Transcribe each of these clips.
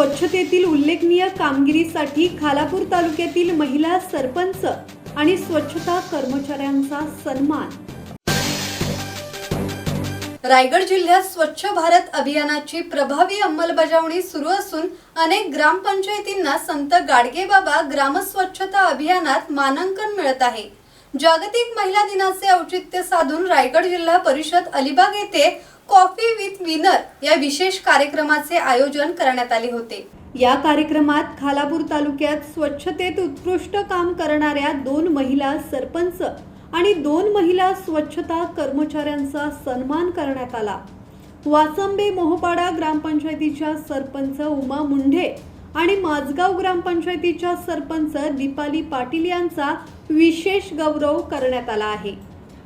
स्वच्छतेतील उल्लेखनीय कामगिरीसाठी खालापूर तालुक्यातील महिला सरपंच आणि स्वच्छता कर्मचाऱ्यांचा सन्मान। रायगड जिल्ह्यात स्वच्छ भारत अभियानाची प्रभावी अंमलबजावणी सुरू असून अनेक ग्रामपंचायतींना संत गाडगेबाबा ग्राम स्वच्छता अभियानात मानांकन मिळत आहे। जागतिक महिला दिनाचे औचित्य साधून रायगड जिल्हा परिषद अलिबाग येथे कॉफी विथ विनर या विशेष कार्यक्रमाचे आयोजन करण्यात आले होते। या कार्यक्रमात खालापूर तालुक्यात स्वच्छतेत उत्कृष्ट काम करणाऱ्या 2 महिला सरपंच आणि 2 महिला स्वच्छता कर्मचाऱ्यांचा सन्मान करण्यात आला। वासंबे मोहपाडा ग्रामपंचायतीच्या सरपंच उमा मुंढे आणि माझगाव ग्रामपंचायतीच्या सरपंच दीपाली पाटील यांचा विशेष गौरव करण्यात आला आहे।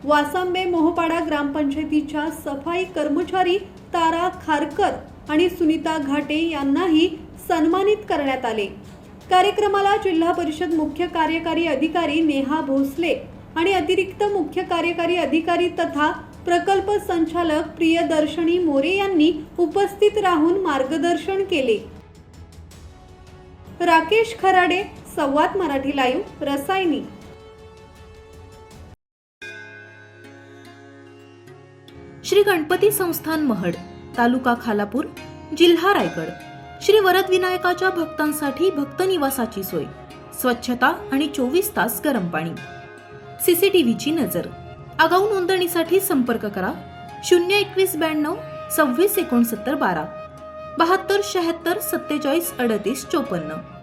वासंबे मोहपाडा ग्रामपंचायतीच्या सफाई कर्मचारी तारा खारकर आणि सुनीता घाटे यांनाही सन्मानित करण्यात आले। कार्यक्रमाला जिल्हा परिषद मुख्य कार्यकारी अधिकारी नेहा भोसले आणि अतिरिक्त मुख्य कार्यकारी अधिकारी तथा प्रकल्प संचालक प्रियदर्शनी मोरे यांनी उपस्थित राहून मार्गदर्शन केले। राकेश खराडे, संवाद मराठी लाईव्ह, रसायनी। श्री गणपती संस्थान महड, तालुका खालापूर, जिल्हा रायगड। श्री वरद विनायकाच्या भक्तांसाठी भक्त निवासाची सोय, स्वच्छता आणि 24 तास गरम पाणी, सीसीटीव्हीची नजर। आगाऊ नोंदणीसाठी संपर्क करा 02192 26 69 12 72 76 47 38 54।